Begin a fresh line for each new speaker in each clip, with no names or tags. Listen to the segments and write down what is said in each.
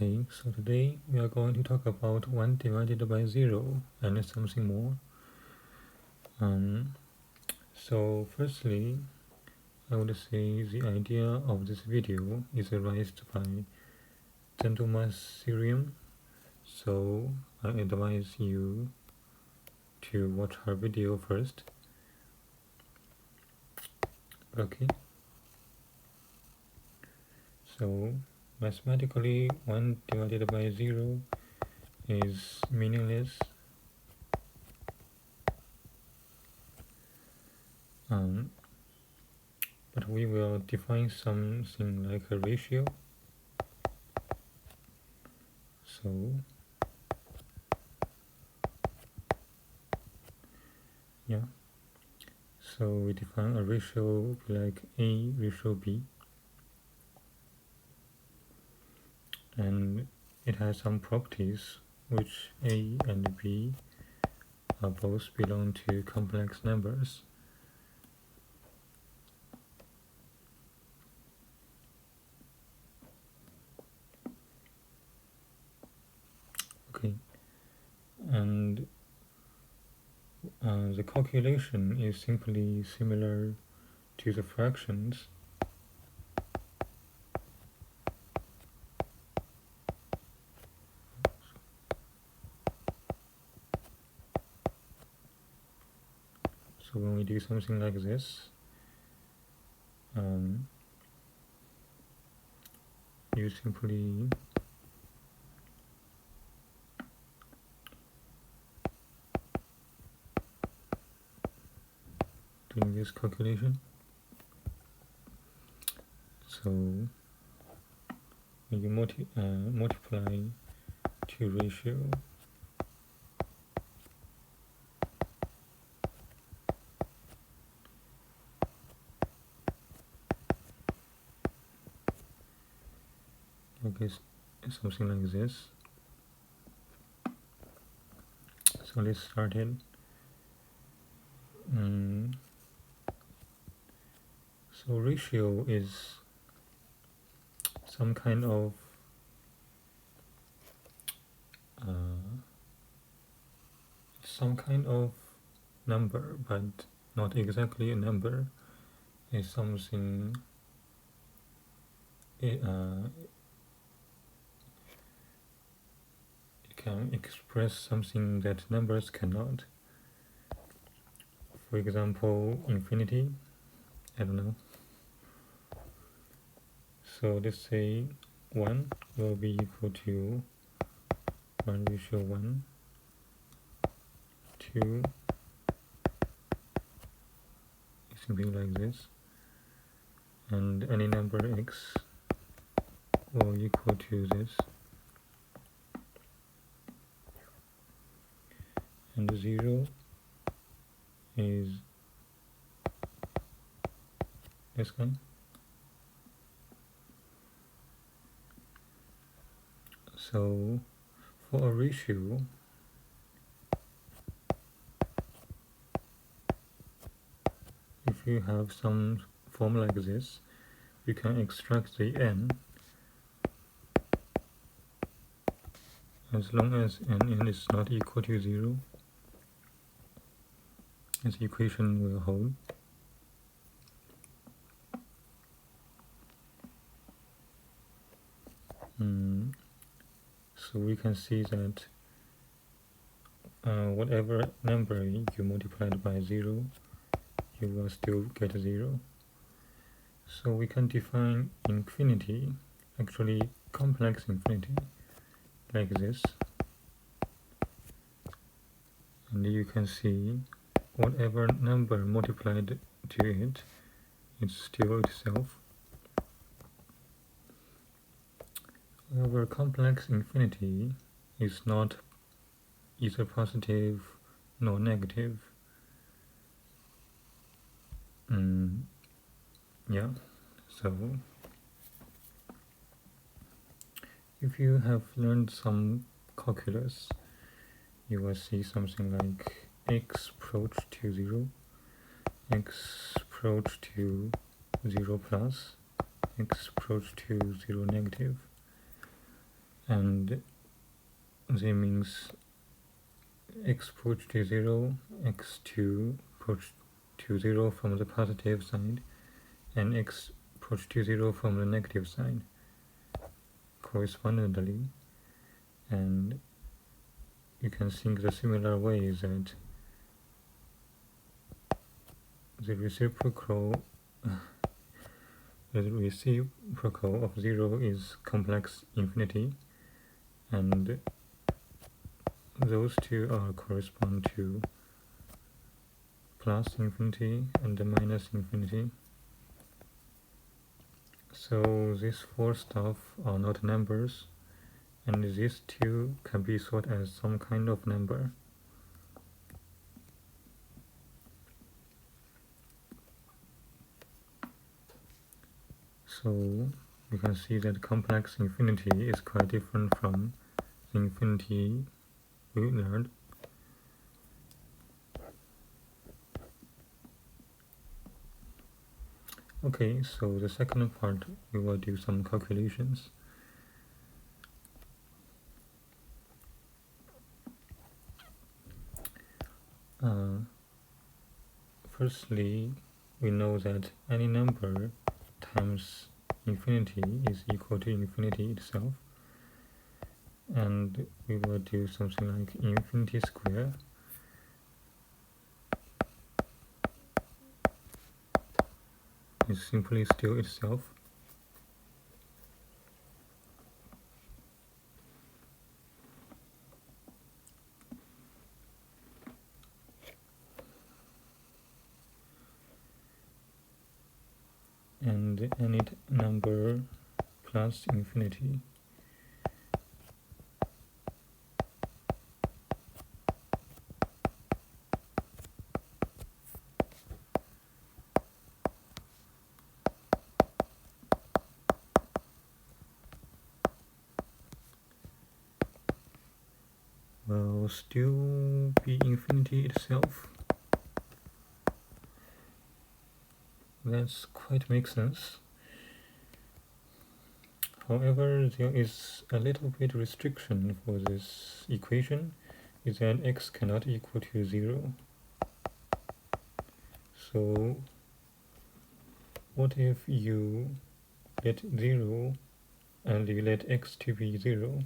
Okay, so today we are going to talk about 1 divided by 0 and something more. So firstly, I would say the idea of this video is raised by gentleman's theorem, so I advise you to watch her video first. Okay, so mathematically 1 divided by 0 is meaningless. But we will define something like a ratio. So yeah, so we define a ratio like A ratio B, and it has some properties which A and B both belong to complex numbers. Okay, and the calculation is simply similar to the fractions. So when we do something like this, you simply doing this calculation. So when you multiply two ratio, okay, something like this. So let's start it. So ratio is some kind of number, but not exactly a number. It's something it can express something that numbers cannot. For example, infinity, I don't know. So let's say 1 will be equal to 1 ratio 1, 2, something like this, and any number x will equal to this, and 0 is this guy. So for a ratio, if you have some form like this, you can extract the n as long as n is not equal to 0. This equation will hold. So we can see that whatever number you multiplied by 0, you will still get 0. So we can define infinity, actually complex infinity, like this. And you can see whatever number multiplied to it, it's still itself. However, complex infinity is not either positive nor negative. Yeah, so if you have learned some calculus, you will see something like x approach to 0, x approach to 0 plus, x approach to 0 negative, and this means x approach to 0, x2 approach to 0 from the positive side, and x approach to 0 from the negative side correspondingly. And you can think the similar way that the reciprocal of 0 is complex infinity, and those two are correspond to plus infinity and minus infinity. So these four stuff are not numbers, and these two can be thought as some kind of number. So you can see that complex infinity is quite different from the infinity we learned. Okay, so the second part we will do some calculations. Firstly, we know that any number times infinity is equal to infinity itself, and we will do something like infinity square is simply still itself. And any number plus infinity will still be infinity itself. That's quite makes sense. However, there is a little bit restriction for this equation, is that x cannot equal to 0. So what if you let 0 and you let x to be 0?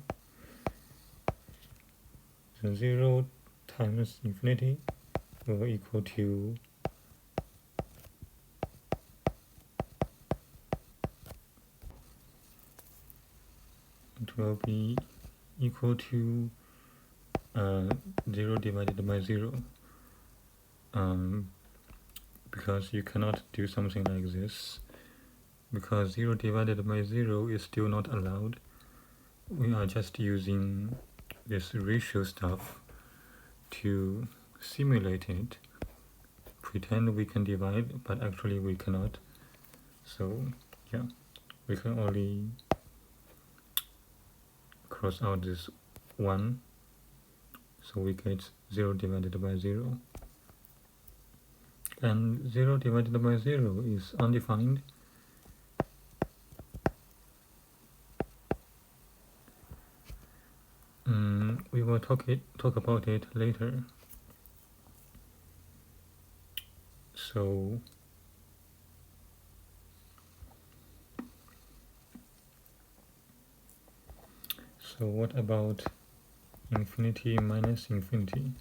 So 0 times infinity will equal to it will be equal to 0 divided by 0, because you cannot do something like this, because 0 divided by 0 is still not allowed. We are just using this ratio stuff to simulate it, pretend we can divide, but actually we cannot. So yeah, we can only cross out this 1, so we get 0 divided by 0. And 0 divided by 0 is undefined. We will talk about it later. So what about infinity minus infinity?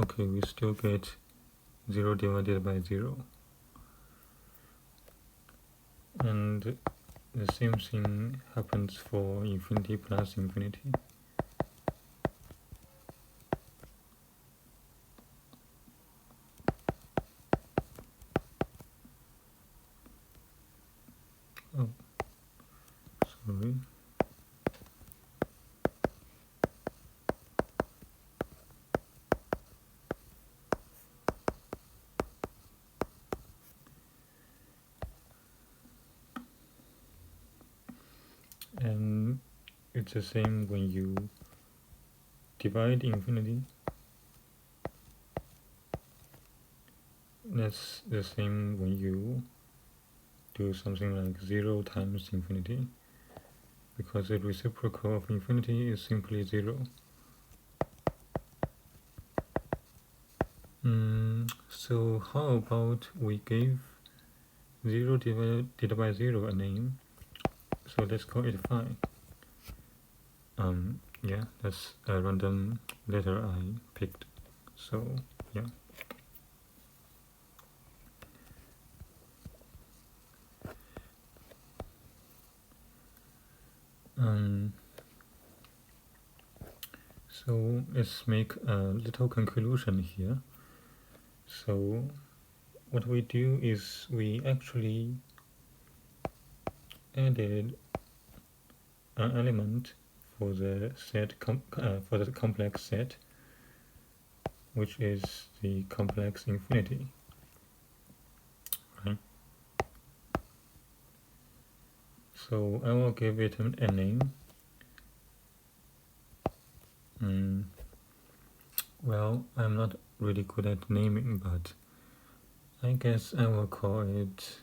Okay, we still get 0 divided by 0. And the same thing happens for infinity plus infinity. Oh, sorry. it's the same when you divide infinity. That's the same when you do something like 0 times infinity, because the reciprocal of infinity is simply 0. So how about we give 0 divided by 0 a name? So let's call it phi. Yeah, that's a random letter I picked. So yeah. So let's make a little conclusion here. So what we do is we actually added an element for the set for the complex set, which is the complex infinity, right? So I will give it a name. Well, I'm not really good at naming, but I guess I will call it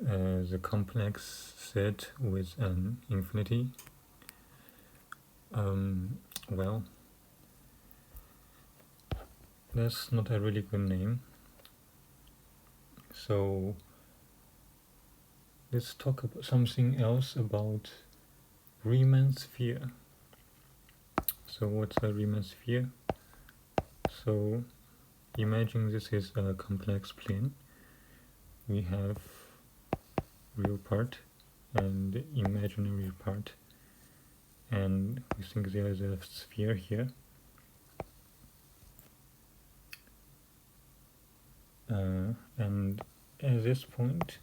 the complex set with an infinity. Well, that's not a really good name. So let's talk about something else about Riemann sphere. So what's a Riemann sphere? So imagine this is a complex plane. We have real part and imaginary part, and we think there is a sphere here. And at this point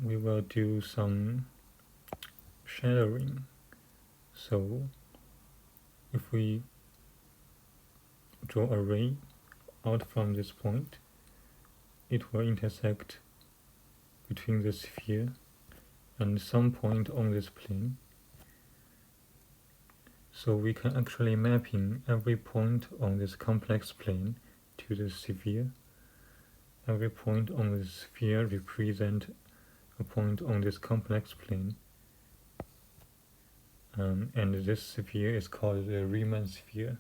we will do some shadowing. So if we draw a ray out from this point, it will intersect between the sphere and some point on this plane. So we can actually mapping every point on this complex plane to the sphere. Every point on the sphere represents a point on this complex plane. And this sphere is called the Riemann sphere.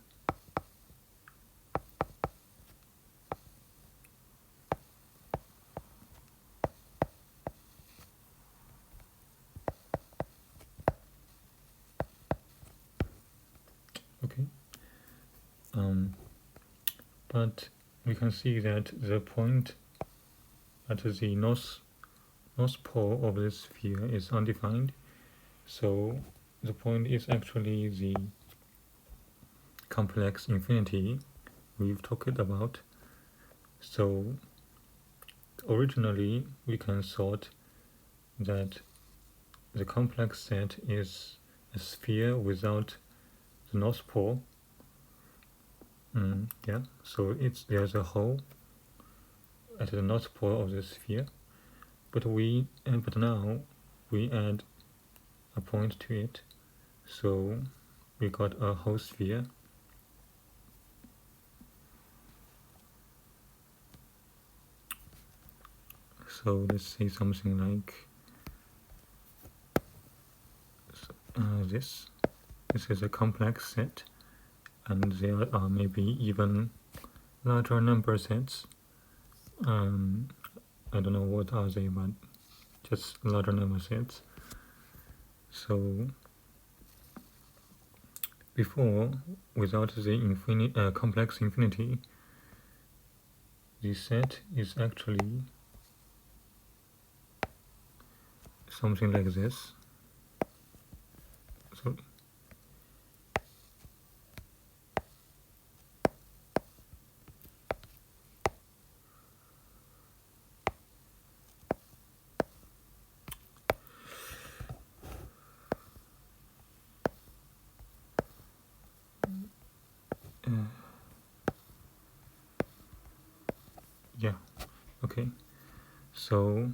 Okay. But we can see that the point at the north pole of this sphere is undefined. So the point is actually the complex infinity we've talked about. So originally we can thought that the complex set is a sphere without the north pole. Yeah, so there's a hole at the north pole of the sphere, but now we add a point to it, so we got a whole sphere. So let's say something like this. This is a complex set, and there are maybe even larger number sets. I don't know what are they, but just larger number sets. So before, without the complex infinity, the set is actually something like this. So yeah, okay. So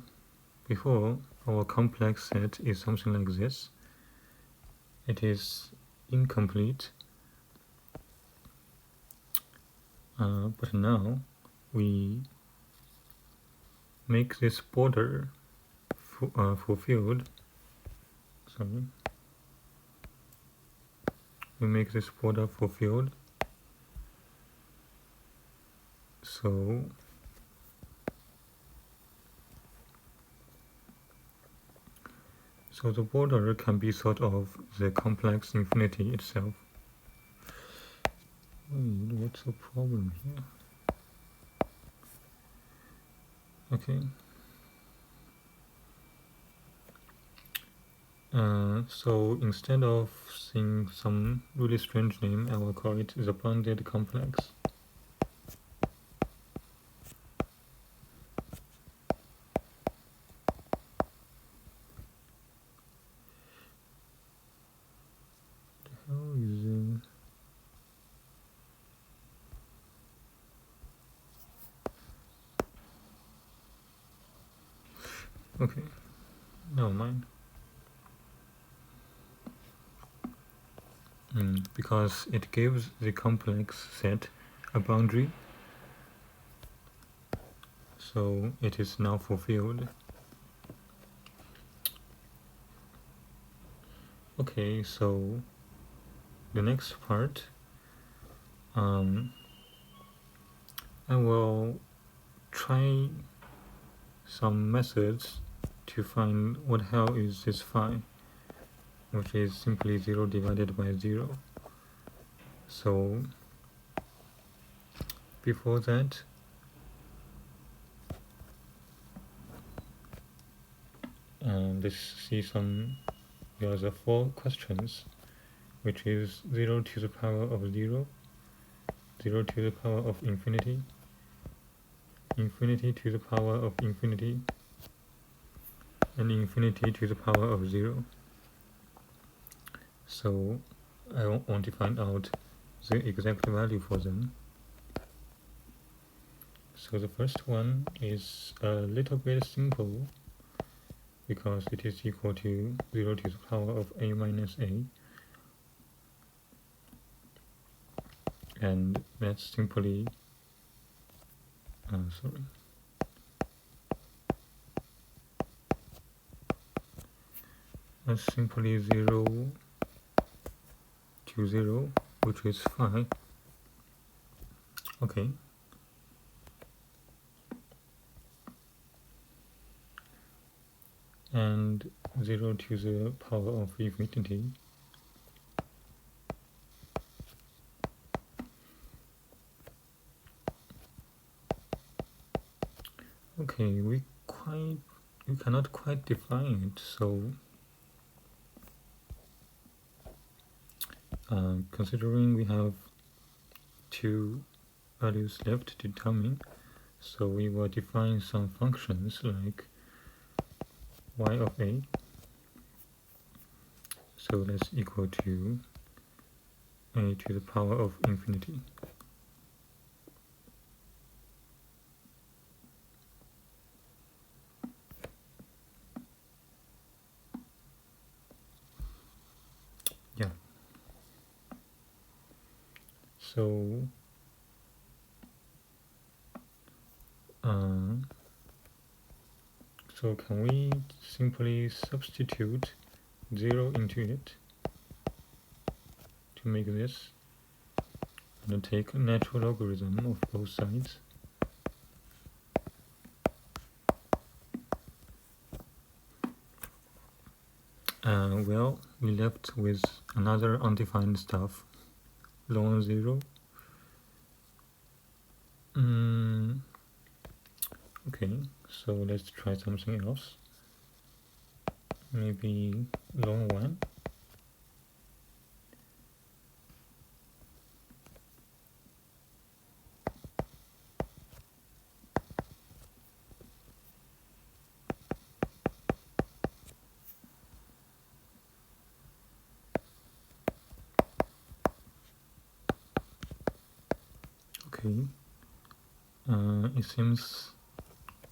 before, our complex set is something like this. It is incomplete, but now we make this border fulfilled. Sorry. We make this border fulfilled. So the border can be thought of the complex infinity itself. Wait, what's the problem here? Okay. So instead of seeing some really strange name, I will call it the bounded complex. How is it? Okay, never mind. Because it gives the complex set a boundary, so it is now fulfilled. Okay, so the next part, I will try some methods to find what hell is this phi, which is simply 0 divided by 0. So before that, let's see there are 4 questions, which is 0 to the power of 0, 0 to the power of infinity, infinity to the power of infinity, and infinity to the power of 0. So I want to find out the exact value for them. So the first one is a little bit simple, because it is equal to 0 to the power of a minus a, and that's simply that's simply 0 to 0, which is phi. Okay. And 0 to the power of infinity. Okay, we cannot quite define it, so considering we have 2 values left to determine, so we will define some functions like y of a, so that's equal to a to the power of infinity. Yeah. So can we simply substitute 0 into it to make this, and take a natural logarithm of both sides? Well, we left with another undefined stuff, ln 0. Okay, so let's try something else. Maybe ln 1. Okay, it seems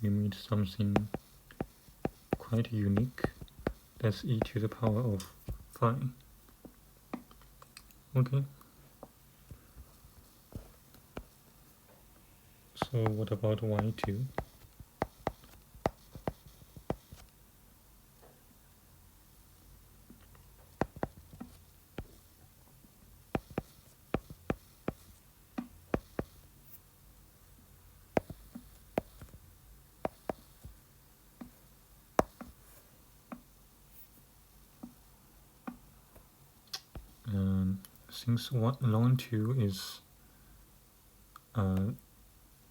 we made something quite unique. That's e to the power of phi. Okay. So what about y2? Since ln 2 is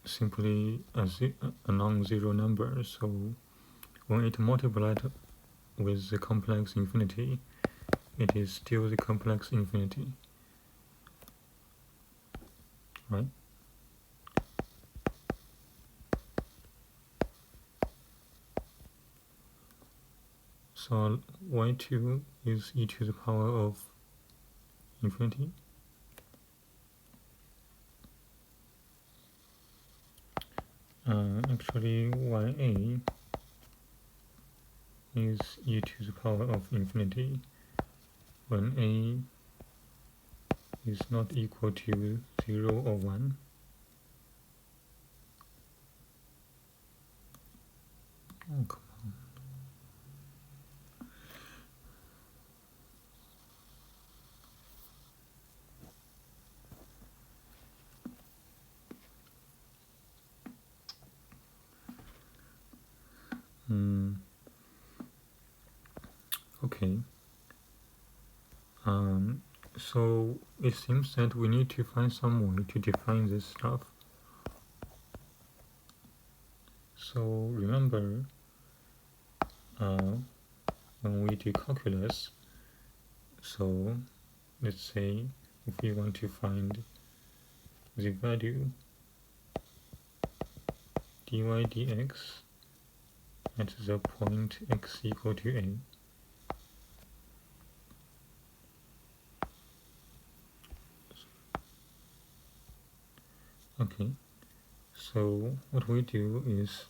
simply a non-zero number, so when it multiplied with the complex infinity, it is still the complex infinity, right? So y2 is e to the power of infinity. Actually, ya is e to the power of infinity when a is not equal to 0 or 1. Oh, come on. Okay. So it seems that we need to find some way to define this stuff. So remember, when we do calculus, so let's say if we want to find the value dy dx at the point x equal to a, okay, so what we do is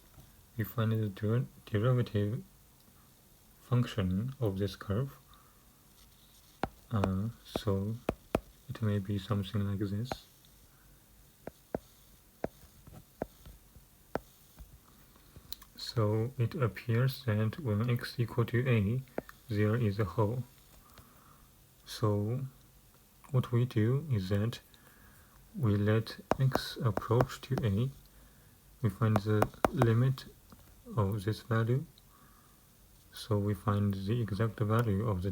we find the derivative function of this curve. So it may be something like this. So it appears that when x equal to a, there is a hole. So what we do is that we let x approach to a, we find the limit of this value, so we find the exact value of the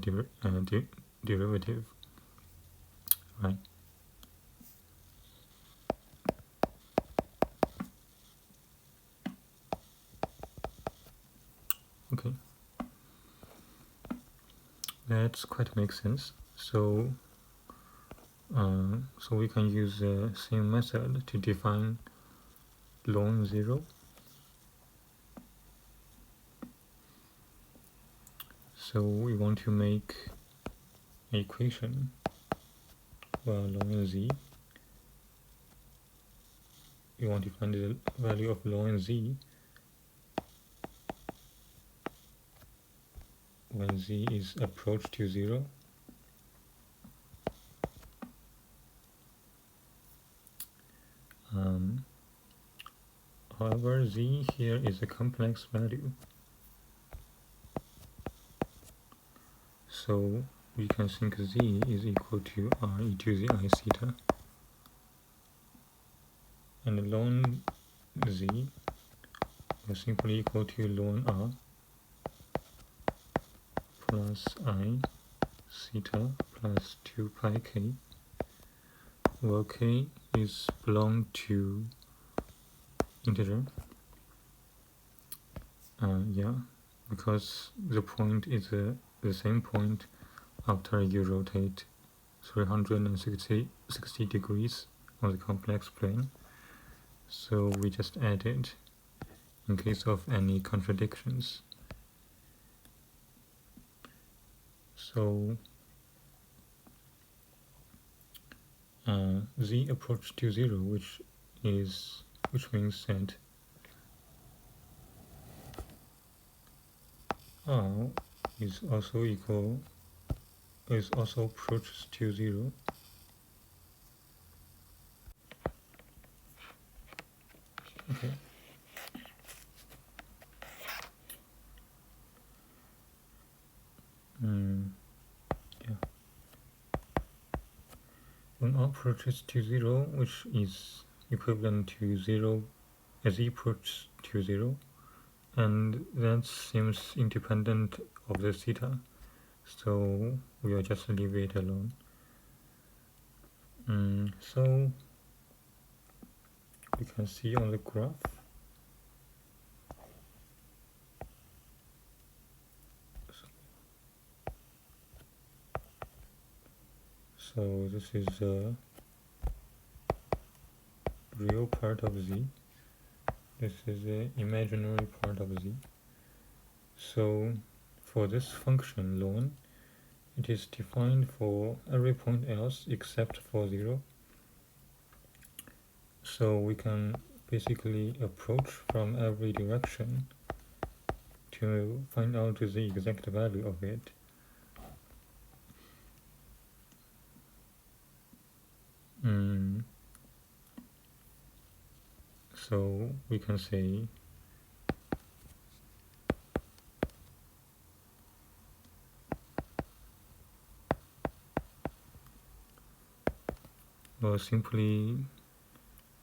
derivative, right? Okay, that quite makes sense. So we can use the same method to define ln 0. So we want to make an equation where ln z, we want to find the value of ln z when z is approached to 0. However, z here is a complex value, so we can think z is equal to r e to the I theta, and ln z is simply equal to ln r plus I theta plus 2 pi k, where k is belong to integer. Yeah, because the point is the same point after you rotate 360 degrees on the complex plane, so we just add it in case of any contradictions. So z approach to 0, which means that r is also approaches to 0. Okay. Yeah. When r approaches to 0, which is equivalent to 0 as e approaches to 0, and that seems independent of the theta, so we'll just leave it alone. So we can see on the graph, so this is the real part of z, this is the imaginary part of z. So for this function ln, it is defined for every point else except for 0. So we can basically approach from every direction to find out the exact value of it. So we can say simply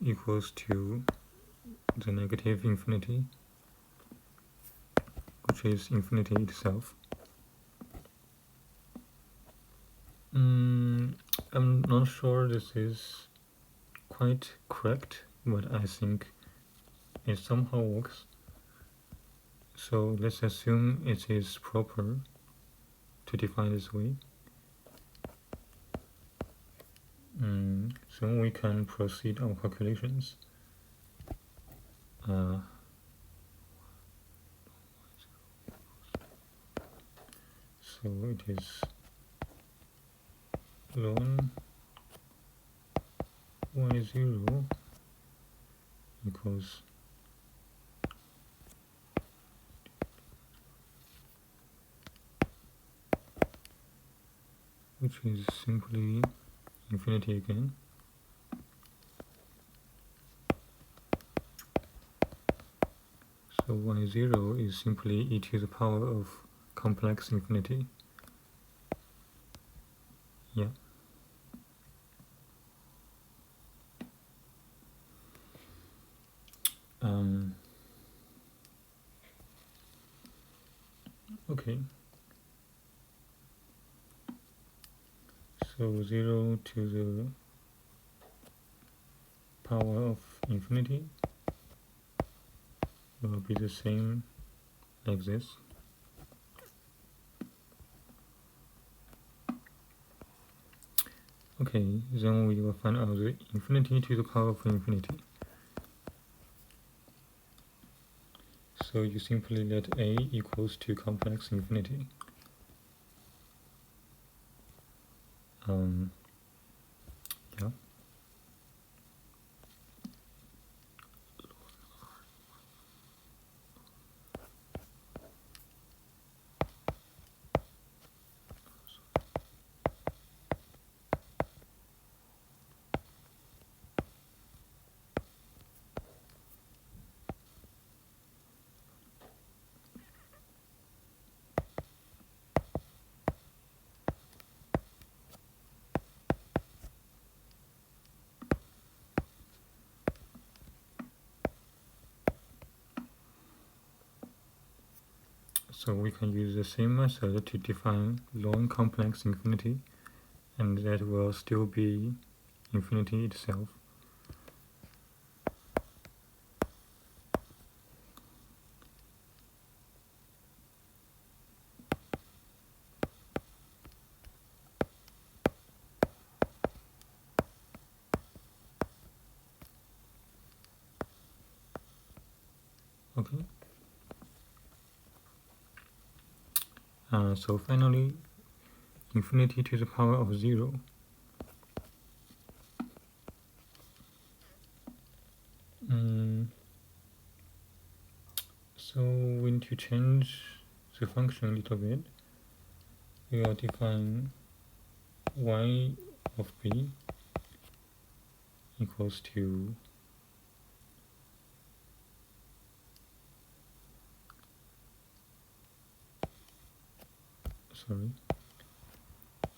equals to the negative infinity, which is infinity itself. I'm not sure this is quite correct, but I think it somehow works. So let's assume it is proper to define this way. So we can proceed our calculations. So it is ln y0 equals which is simply infinity again. So y0 is simply e to the power of complex infinity. Yeah. Okay. So 0 to the power of infinity will be the same like this. Okay, then we will find out the infinity to the power of infinity. So you simply let a equals to complex infinity. Yeah. So we can use the same method to define ln complex infinity, and that will still be infinity itself. Okay. So finally, infinity to the power of 0. So we need to change the function a little bit, we will define y of b equals to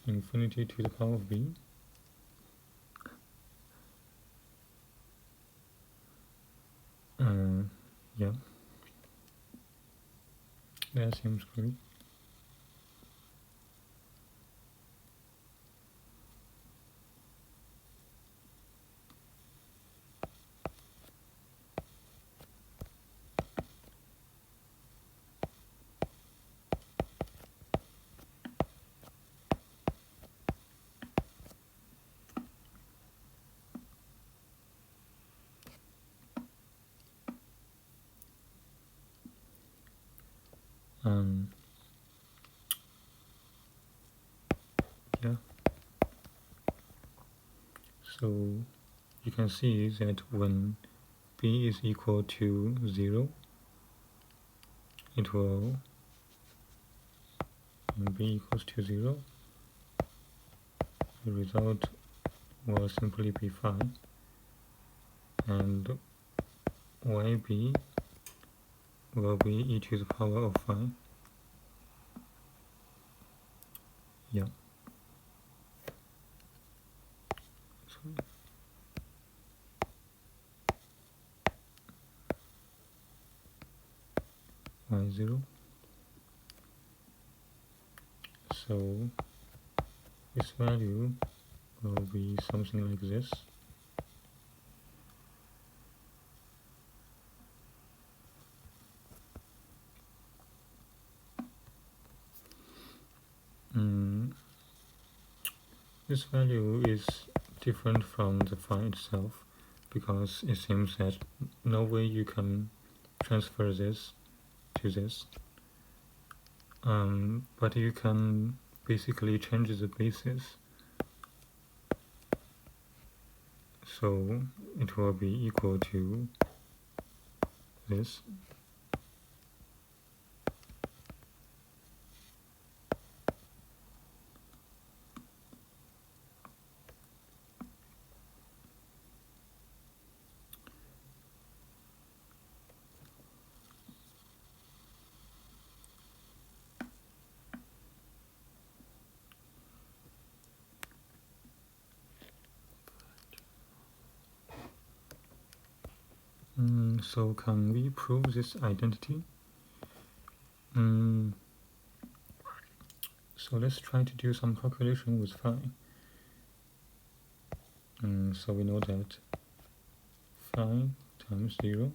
infinity to the power of b. Yeah, that seems great. Yeah, so you can see that when b is equal to 0, it will, when b equals to 0, the result will simply be phi, and yb will be e to the power of phi. Yeah. So y0. So this value will be something like this. This value is different from the phi itself, because it seems that no way you can transfer this to this. But you can basically change the basis. So it will be equal to this. So can we prove this identity? So let's try to do some calculation with phi. So we know that phi times 0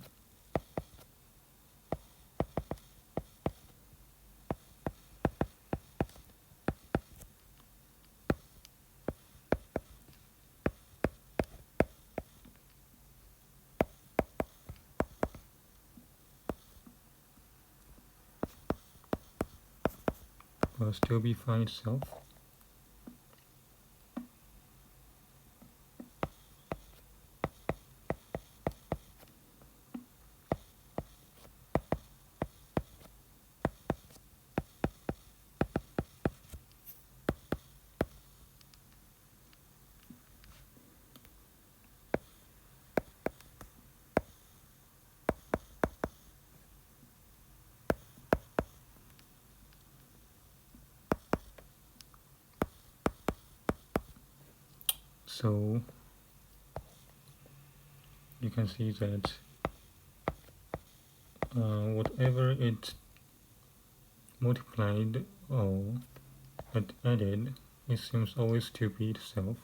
will still be phi itself. So you can see that whatever it multiplied or it added, it seems always to be itself.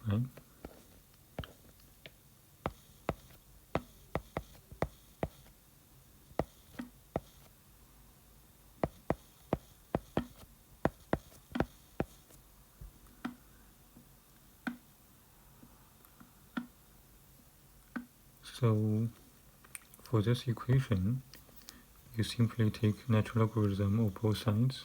Right? So for this equation, you simply take natural logarithm of both sides.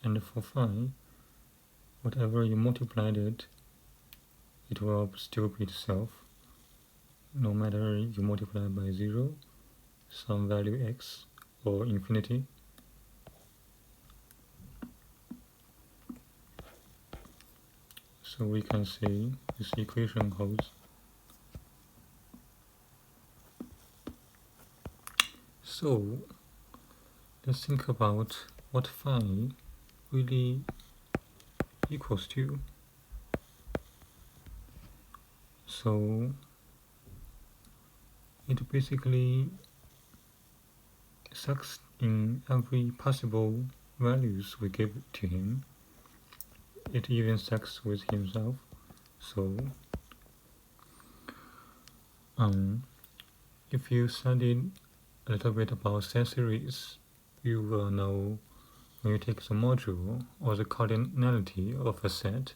And for phi, whatever you multiplied it, it will still be itself, no matter you multiply by 0, some value x, or infinity. So we can say this equation holds. So let's think about what phi really equals to. So it basically sucks in every possible values we give to him. It even sucks with himself. So if you studied a little bit about set series, you will know when you take the module or the cardinality of a set.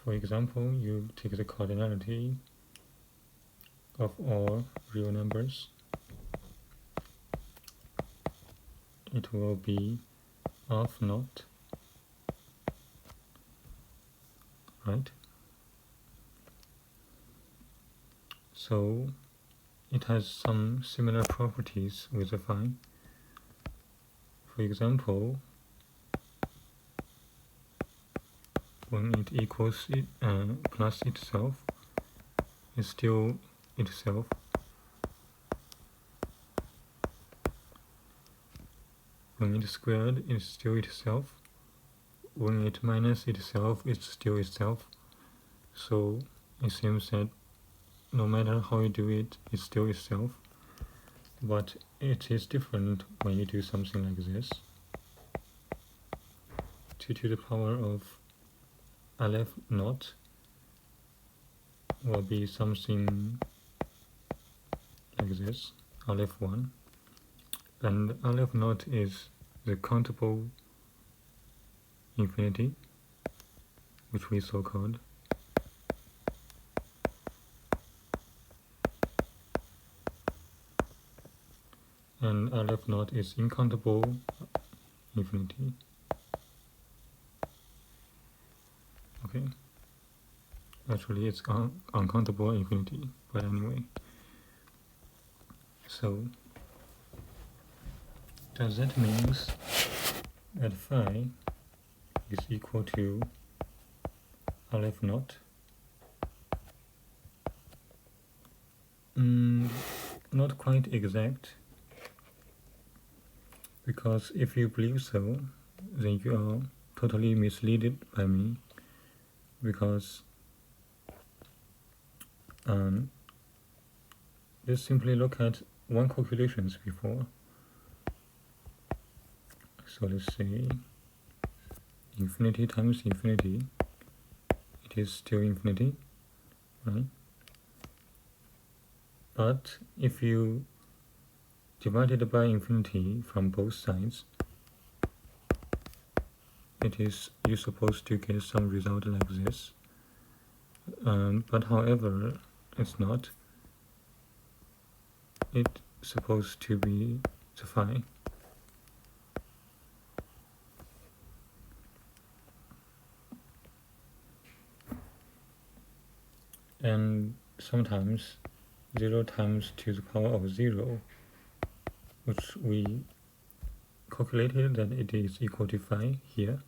For example, you take the cardinality of all real numbers. It will be of naught, right? So it has some similar properties with the phi. For example, when it equals it plus itself, it's still itself. When it's squared, it's still itself. When it minus itself, it's still itself. So it seems that no matter how you do it, it's still itself. But it is different when you do something like this. 2 to the power of aleph naught will be something like this, aleph 1. And aleph naught is the countable infinity, which we so called. And aleph naught is incountable infinity. Okay. Actually, it's uncountable infinity, but anyway. So, does that mean that phi is equal to aleph naught? Not quite exact, because if you believe so, then you are totally misled by me, because let's simply look at one calculations before. So let's say infinity times infinity, it is still infinity, right? But if you divide it by infinity from both sides, you're supposed to get some result like this. But however, it's not. It's supposed to be the phi. And sometimes 0 times to the power of 0, which we calculated that it is equal to phi here,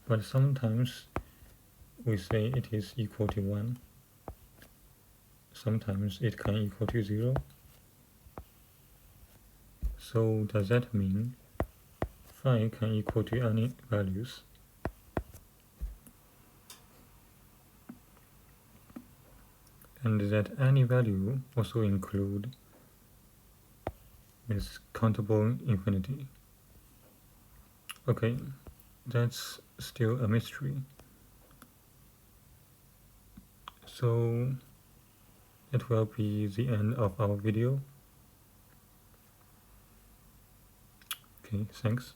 but sometimes we say it is equal to 1. Sometimes it can equal to 0. So does that mean phi can equal to any values? and that any value also include is countable infinity. Okay, that's still a mystery. So it will be the end of our video. Okay, thanks.